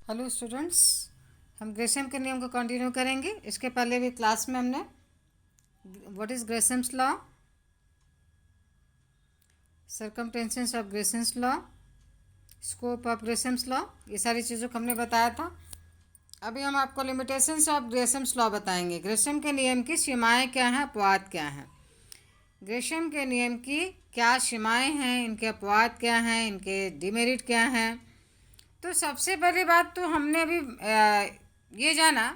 Hello students, हम Gresham के नियम को कंटिन्यू करेंगे। इसके पहले भी क्लास में हमने what is Gresham's law, circumstances of Gresham's law, scope of Gresham's law, ये सारी चीज़ों को हमने बताया था। अभी हम आपको लिमिटेशंस ऑफ ग्रेशम्स लॉ बताएंगे। ग्रेशम के नियम की सीमाएं क्या हैं, अपवाद क्या हैं। ग्रेशम के नियम की क्या सीमाएं हैं, इनके अपवाद क्या हैं, इनके डिमेरिट क्या हैं। तो सबसे पहली बात तो हमने अभी ये जाना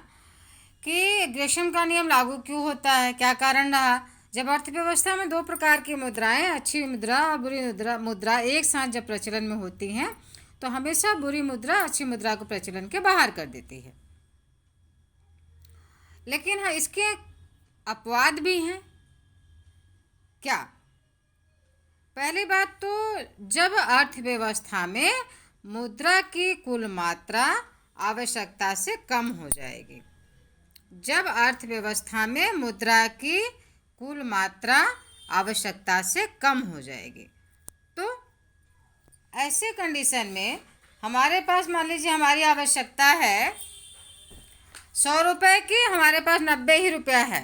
कि ग्रेशम का नियम लागू क्यों होता है, क्या कारण रहा। जब अर्थव्यवस्था में दो प्रकार की मुद्राएं, अच्छी मुद्रा और बुरी मुद्रा एक साथ जब प्रचलन में होती हैं तो हमेशा बुरी मुद्रा अच्छी मुद्रा को प्रचलन के बाहर कर देती है। लेकिन हाँ, इसके अपवाद भी हैं। क्या? पहली बात तो जब अर्थव्यवस्था में मुद्रा की कुल मात्रा आवश्यकता से कम हो जाएगी। जब अर्थव्यवस्था में मुद्रा की कुल मात्रा आवश्यकता से कम हो जाएगी तो ऐसे कंडीशन में हमारे पास, मान लीजिए हमारी आवश्यकता है 100 रुपये की, हमारे पास 90 ही रुपया है,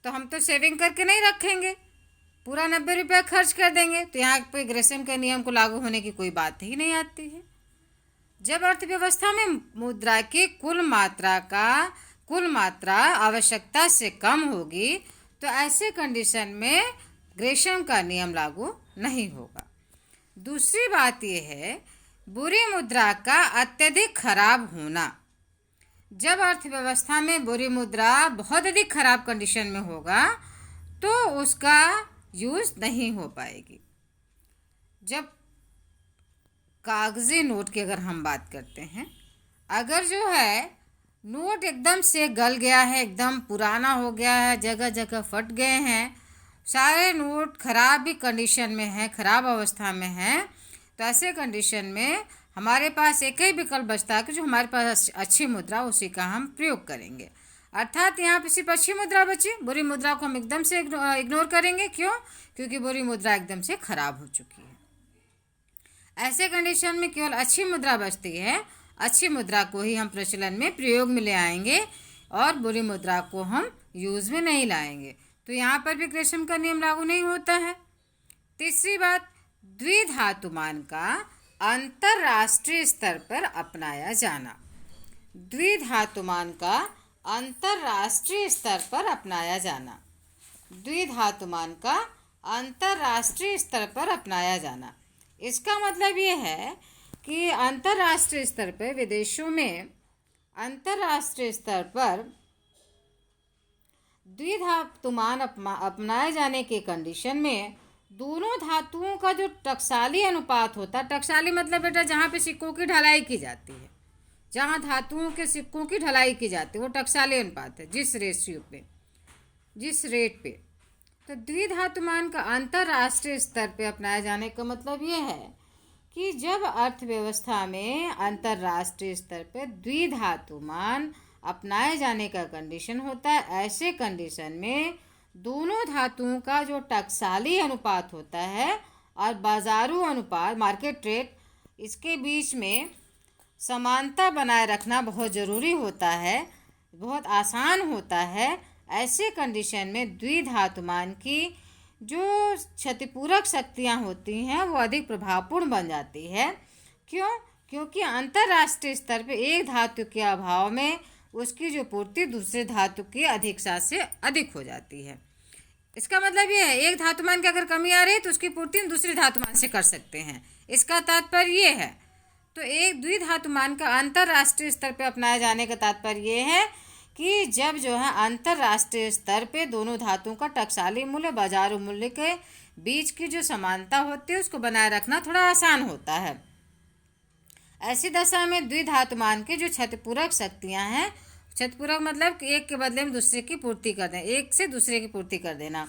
तो हम तो सेविंग करके नहीं रखेंगे, पूरा 90 रुपया खर्च कर देंगे। तो यहाँ पे ग्रेशम के नियम को लागू होने की कोई बात ही नहीं आती है। जब अर्थव्यवस्था में मुद्रा की कुल मात्रा आवश्यकता से कम होगी तो ऐसे कंडीशन में ग्रेशम का नियम लागू नहीं होगा। दूसरी बात यह है बुरी मुद्रा का अत्यधिक खराब होना। जब अर्थव्यवस्था में बुरी मुद्रा बहुत अधिक खराब कंडीशन में होगा तो उसका यूज नहीं हो पाएगी। जब कागजी नोट की अगर हम बात करते हैं, अगर जो है नोट एकदम से गल गया है, एकदम पुराना हो गया है, जगह जगह फट गए हैं, सारे नोट खराब भी कंडीशन में हैं, खराब अवस्था में हैं, तो ऐसे कंडीशन में हमारे पास एक ही विकल्प बचता है कि जो हमारे पास अच्छी मुद्रा उसी का हम प्रयोग करेंगे। अर्थात यहाँ पे सिर्फ अच्छी मुद्रा बची, बुरी मुद्रा को हम एकदम से इग्नोर करेंगे। क्यों? क्योंकि बुरी मुद्रा एकदम से खराब हो चुकी है। ऐसे कंडीशन में केवल अच्छी मुद्रा बचती है, अच्छी मुद्रा को ही हम प्रचलन में प्रयोग में ले आएंगे और बुरी मुद्रा को हम यूज में नहीं लाएंगे। तो यहाँ पर भी ग्रेशम का नियम लागू नहीं होता है। तीसरी बात, द्विधातुमान का अंतरराष्ट्रीय स्तर पर अपनाया जाना। द्विधातुमान का अंतरराष्ट्रीय स्तर पर अपनाया जाना। द्विधातुमान का अंतरराष्ट्रीय स्तर पर अपनाया जाना, इसका मतलब ये है कि अंतरराष्ट्रीय स्तर पर, विदेशों में अंतरराष्ट्रीय स्तर पर द्विधातुमान अपनाए जाने के कंडीशन में दोनों धातुओं का जो टकसाली अनुपात होता है, टकसाली मतलब बेटा जहाँ पे सिक्कों की ढलाई की जाती है, जहाँ धातुओं के सिक्कों की ढलाई की जाती है, वो टकसाली अनुपात है, जिस रेट पे। तो द्विधातुमान का अंतरराष्ट्रीय स्तर पे अपनाए जाने का मतलब ये है कि जब अर्थव्यवस्था में अंतरराष्ट्रीय स्तर पे द्विधातुमान अपनाए जाने का कंडीशन होता है, ऐसे कंडीशन में दोनों धातुओं का जो टकसाली अनुपात होता है और बाजारू अनुपात, मार्केट रेट, इसके बीच में समानता बनाए रखना बहुत ज़रूरी होता है, बहुत आसान होता है। ऐसे कंडीशन में द्विधातुमान की जो क्षतिपूरक शक्तियाँ होती हैं वो अधिक प्रभावपूर्ण बन जाती है। क्यों? क्योंकि अंतर्राष्ट्रीय स्तर पे एक धातु के अभाव में उसकी जो पूर्ति दूसरे धातु की अधिकता से अधिक हो जाती है। इसका मतलब ये है एक धातुमान की अगर कमी आ रही है तो उसकी पूर्ति हम दूसरे धातुमान से कर सकते हैं, इसका तात्पर्य ये है। तो एक द्विधातुमान का अंतर्राष्ट्रीय स्तर पे अपनाए जाने का तात्पर्य ये है कि जब जो है अंतर्राष्ट्रीय स्तर पे दोनों धातुओं का टकसाली मूल्य बाजारू मूल्य के बीच की जो समानता होती है उसको बनाए रखना थोड़ा आसान होता है। ऐसी दशा में द्विधातुमान की जो क्षतिपूरक शक्तियां हैं, क्षतिपूरक मतलब कि एक के बदले में दूसरे की पूर्ति कर देना, एक से दूसरे की पूर्ति कर देना,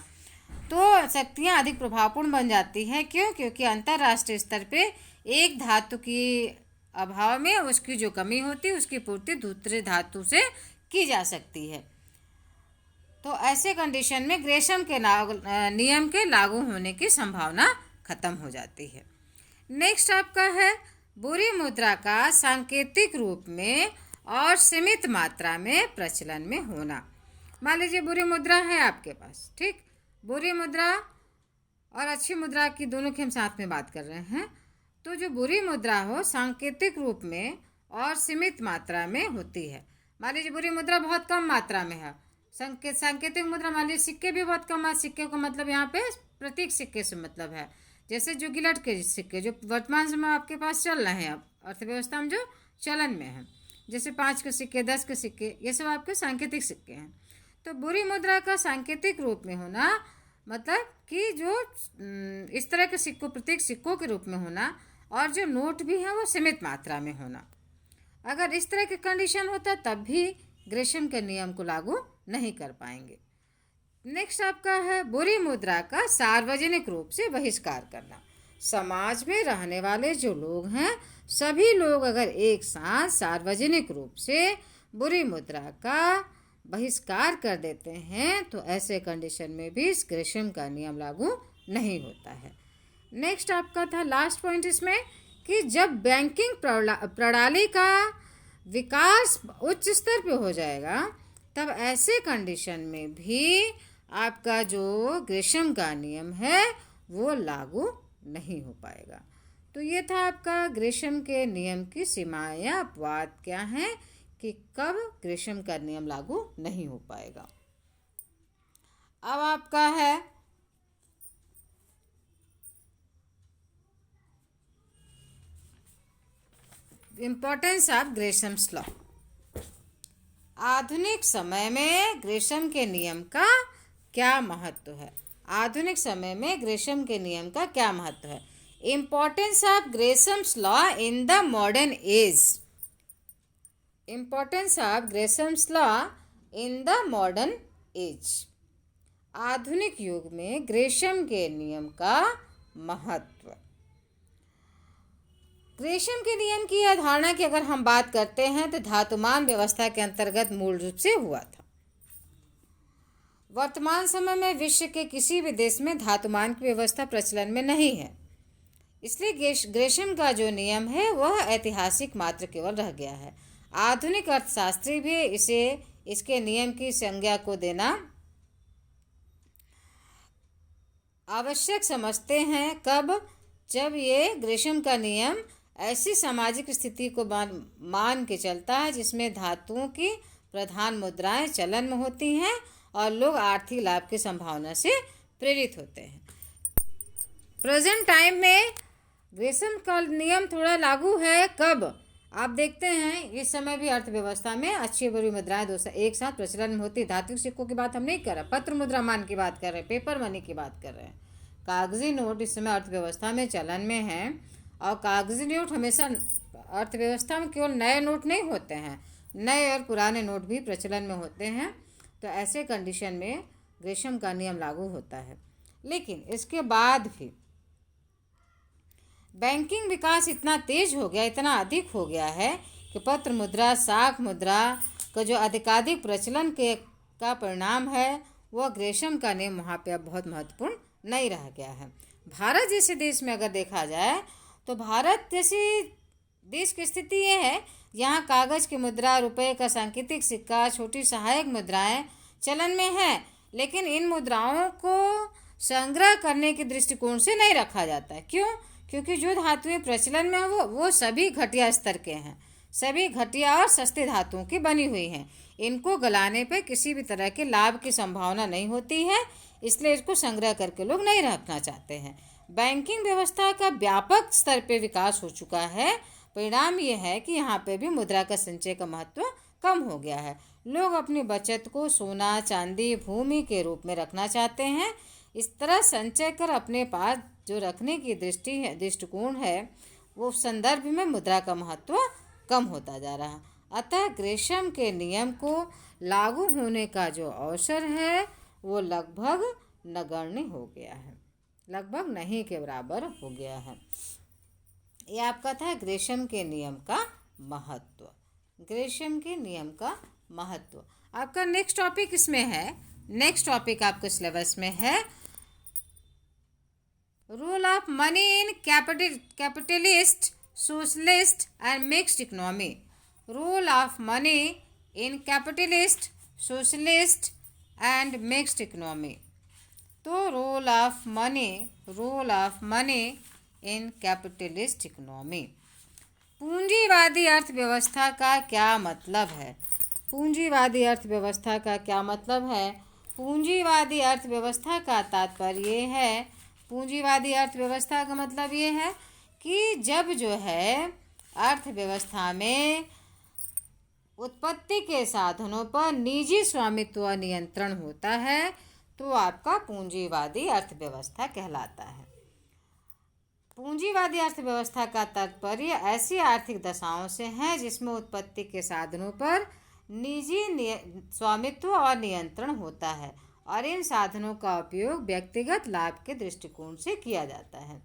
तो शक्तियां अधिक प्रभावपूर्ण बन जाती हैं। क्यों? क्योंकि अंतर्राष्ट्रीय स्तर पे एक धातु की अभाव में उसकी जो कमी होती है उसकी पूर्ति दूसरे धातु से की जा सकती है। तो ऐसे कंडीशन में ग्रेशम के नियम के लागू होने की संभावना खत्म हो जाती है। नेक्स्ट आपका है बुरी मुद्रा का सांकेतिक रूप में और सीमित मात्रा में प्रचलन में होना। मान लीजिए बुरी मुद्रा है आपके पास, ठीक। बुरी मुद्रा और अच्छी मुद्रा की दोनों की हम साथ में बात कर रहे हैं। तो जो बुरी मुद्रा हो सांकेतिक रूप में और सीमित मात्रा में होती है। मान लीजिए बुरी मुद्रा बहुत कम मात्रा में है। सांकेतिक मुद्रा मान लीजिए सिक्के भी बहुत कम है। सिक्के को मतलब यहाँ पे प्रतीक सिक्के से मतलब है, जैसे जो गिलट के सिक्के जो वर्तमान समय आपके पास चल रहे हैं, अब अर्थव्यवस्था में जो चलन में है, जैसे 5 के सिक्के, 10 के सिक्के, ये सब आपके सांकेतिक सिक्के हैं। तो बुरी मुद्रा का सांकेतिक रूप में होना मतलब कि जो इस तरह के सिक्कों, प्रतीक सिक्कों के रूप में होना, और जो नोट भी है वो सीमित मात्रा में होना। अगर इस तरह के कंडीशन होता तब भी ग्रेशम के नियम को लागू नहीं कर पाएंगे। नेक्स्ट आपका है बुरी मुद्रा का सार्वजनिक रूप से बहिष्कार करना। समाज में रहने वाले जो लोग हैं, सभी लोग अगर एक साथ सार्वजनिक रूप से बुरी मुद्रा का बहिष्कार कर देते हैं तो ऐसे कंडीशन में भी ग्रेशम का नियम लागू नहीं होता है। नेक्स्ट आपका था लास्ट पॉइंट इसमें कि जब बैंकिंग प्रणाली का विकास उच्च स्तर पे हो जाएगा तब ऐसे कंडीशन में भी आपका जो ग्रेशम का नियम है वो लागू नहीं हो पाएगा। तो ये था आपका ग्रेशम के नियम की सीमाएं या अपवाद क्या हैं कि कब ग्रेशम का नियम लागू नहीं हो पाएगा। अब आपका है इम्पोर्टेंस ऑफ ग्रेशम्स लॉ। आधुनिक समय में ग्रेशम के नियम का क्या महत्व है? आधुनिक समय में ग्रेशम के नियम का क्या महत्व है? Importance of Gresham's law in the modern age. Importance of Gresham's law in the modern age. आधुनिक युग में ग्रेशम के नियम का महत्व। ग्रेशम के नियम की अवधारणा की अगर हम बात करते हैं तो धातुमान व्यवस्था के अंतर्गत मूल रूप से हुआ था। वर्तमान समय में विश्व के किसी भी देश में धातुमान की व्यवस्था प्रचलन में नहीं है, इसलिए ग्रेशम का जो नियम है वह ऐतिहासिक मात्र केवल रह गया है। आधुनिक अर्थशास्त्री भी इसे इसके नियम की संज्ञा को देना आवश्यक समझते हैं। कब? जब ये ग्रेशम का नियम ऐसी सामाजिक स्थिति को मान के चलता है जिसमें धातुओं की प्रधान मुद्राएं चलन में होती हैं और लोग आर्थिक लाभ की संभावना से प्रेरित होते हैं। प्रेजेंट टाइम में ग्रेशम का नियम थोड़ा लागू है। कब? आप देखते हैं इस समय भी अर्थव्यवस्था में अच्छी बुरी मुद्राएं एक साथ प्रचलन में होती। धातु सिक्कों की बात हम नहीं कर रहे, पत्र मुद्रा मान की बात कर रहे हैं, पेपर मनी की बात कर रहे हैं। कागजी नोट इस समय अर्थव्यवस्था में चलन में है और कागजी नोट हमेशा अर्थव्यवस्था में केवल नए नोट नहीं होते हैं, नए और पुराने नोट भी प्रचलन में होते हैं। तो ऐसे कंडीशन में ग्रेशम का नियम लागू होता है। लेकिन इसके बाद भी बैंकिंग विकास इतना तेज हो गया, इतना अधिक हो गया है कि पत्र मुद्रा, साख मुद्रा का जो अधिकाधिक प्रचलन का परिणाम है वह ग्रेशम का नियम वहाँ पे अब बहुत महत्वपूर्ण नहीं रह गया है। भारत जैसे देश में अगर देखा जाए तो भारत जैसे देश की स्थिति ये है, यहाँ कागज की मुद्रा, रुपए का सांकेतिक सिक्का, छोटी सहायक मुद्राएं चलन में है, लेकिन इन मुद्राओं को संग्रह करने के दृष्टिकोण से नहीं रखा जाता है। क्यों? क्योंकि जो धातुएं प्रचलन में है वो सभी घटिया स्तर के हैं, सभी घटिया और सस्ते धातुओं की बनी हुई हैं। इनको गलाने पे किसी भी तरह के लाभ की संभावना नहीं होती है, इसलिए इसको संग्रह करके लोग नहीं रखना चाहते हैं। बैंकिंग व्यवस्था का व्यापक स्तर पे विकास हो चुका है। परिणाम ये है कि यहाँ पे भी मुद्रा का संचय का महत्व कम हो गया है। लोग अपनी बचत को सोना, चांदी, भूमि के रूप में रखना चाहते हैं। इस तरह संचय कर अपने पास जो रखने की दृष्टिकोण है वो संदर्भ में मुद्रा का महत्व कम होता जा रहा है। अतः ग्रेशम के नियम को लागू होने का जो अवसर है वो लगभग नगण्य हो गया है, लगभग नहीं के बराबर हो गया है। ये आपका था ग्रेशम के नियम का महत्व। ग्रेशम के नियम का महत्व आपका नेक्स्ट टॉपिक इसमें है। नेक्स्ट टॉपिक आपके सिलेबस में है rule of money in capitalist socialist and mixed economy. Role of money in capitalist, socialist and mixed economy. तो role of money in capitalist economy. पूंजीवादी अर्थव्यवस्था का क्या मतलब है? पूंजीवादी अर्थव्यवस्था का क्या मतलब है? पूंजीवादी अर्थव्यवस्था का तात्पर्य है, पूंजीवादी अर्थव्यवस्था का मतलब ये है कि जब जो है अर्थव्यवस्था में उत्पत्ति के साधनों पर निजी स्वामित्व नियंत्रण होता है तो आपका पूंजीवादी अर्थव्यवस्था कहलाता है। पूंजीवादी अर्थव्यवस्था का तात्पर्य ऐसी आर्थिक दशाओं से है जिसमें उत्पत्ति के साधनों पर निजी स्वामित्व और नियंत्रण होता है और इन साधनों का उपयोग व्यक्तिगत लाभ के दृष्टिकोण से किया जाता है।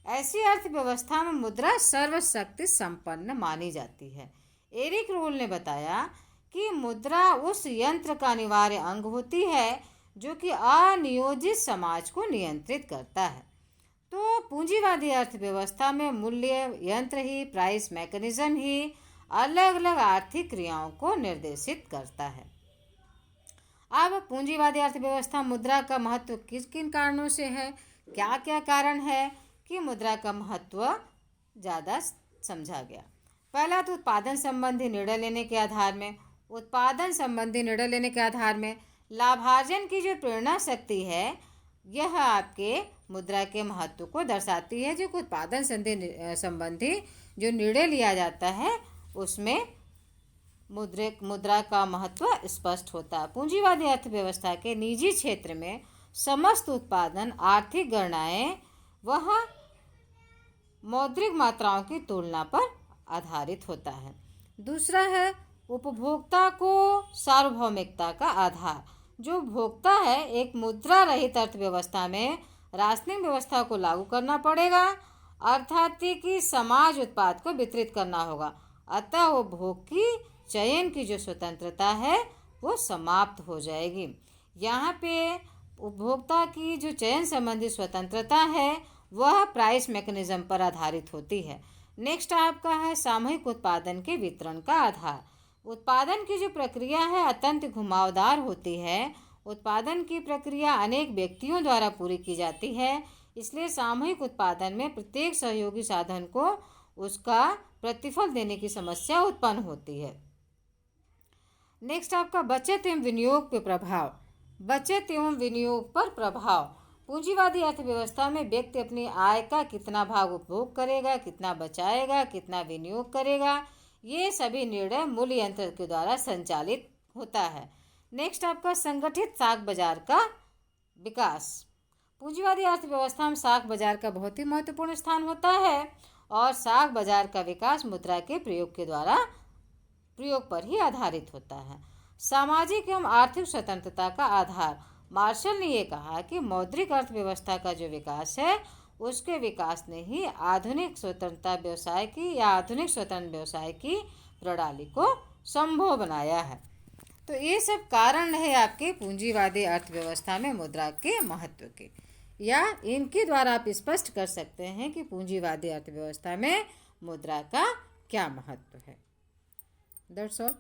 ऐसी अर्थव्यवस्था में मुद्रा सर्वशक्ति संपन्न मानी जाती है। एरिक रोल ने बताया कि मुद्रा उस यंत्र का अनिवार्य अंग होती है जो कि अनियोजित समाज को नियंत्रित करता है। तो पूंजीवादी अर्थव्यवस्था में मूल्य यंत्र ही, प्राइस मैकेनिज्म ही अलग अलग आर्थिक क्रियाओं को निर्देशित करता है। अब पूंजीवादी अर्थव्यवस्था मुद्रा का महत्व किन किन कारणों से है, क्या क्या कारण है कि मुद्रा का महत्व ज़्यादा समझा गया। पहला तो उत्पादन संबंधी निर्णय लेने के आधार में लाभार्जन की जो प्रेरणा शक्ति है यह आपके मुद्रा के महत्व को दर्शाती है। जो उत्पादन संबंधी जो निर्णय लिया जाता है उसमें मुद्रा का महत्व स्पष्ट होता है। पूंजीवादी अर्थव्यवस्था के निजी क्षेत्र में समस्त उत्पादन आर्थिक गणनाएं वह मौद्रिक मात्राओं की तुलना पर आधारित होता है। दूसरा है उपभोक्ता को सार्वभौमिकता का आधार। जो भोक्ता है एक मुद्रा रहित अर्थव्यवस्था में राशनिंग व्यवस्था को लागू करना पड़ेगा, अर्थात कि समाज उत्पाद को वितरित करना होगा। अतः वो भोग की चयन की जो स्वतंत्रता है वो समाप्त हो जाएगी। यहाँ पे उपभोक्ता की जो चयन संबंधी स्वतंत्रता है वह प्राइस मैकेनिज्म पर आधारित होती है। नेक्स्ट आपका है सामूहिक उत्पादन के वितरण का आधार। उत्पादन की जो प्रक्रिया है अत्यंत घुमावदार होती है। उत्पादन की प्रक्रिया अनेक व्यक्तियों द्वारा पूरी की जाती है, इसलिए सामूहिक उत्पादन में प्रत्येक सहयोगी साधन को उसका प्रतिफल देने की समस्या उत्पन्न होती है। नेक्स्ट आपका बचत एवं विनियोग पे प्रभाव। बचत एवं विनियोग पर प्रभाव। पूंजीवादी अर्थव्यवस्था में व्यक्ति अपनी आय का कितना भाग उपभोग करेगा, कितना बचाएगा, कितना विनियोग करेगा, ये सभी निर्णय मूल्य यंत्र के द्वारा संचालित होता है। नेक्स्ट आपका संगठित साख बाजार का विकास। पूंजीवादी अर्थव्यवस्था में साख बाजार का बहुत ही महत्वपूर्ण स्थान होता है और साख बाजार का विकास मुद्रा के प्रयोग पर ही आधारित होता है। सामाजिक एवं आर्थिक स्वतंत्रता का आधार। मार्शल ने ये कहा कि मौद्रिक अर्थव्यवस्था का जो विकास है उसके विकास ने ही आधुनिक स्वतंत्र व्यवसाय की प्रणाली को संभव बनाया है। तो ये सब कारण है आपके पूंजीवादी अर्थव्यवस्था में मुद्रा के महत्व के, या इनके द्वारा आप स्पष्ट कर सकते हैं कि पूंजीवादी अर्थव्यवस्था में मुद्रा का क्या महत्व है। That's all.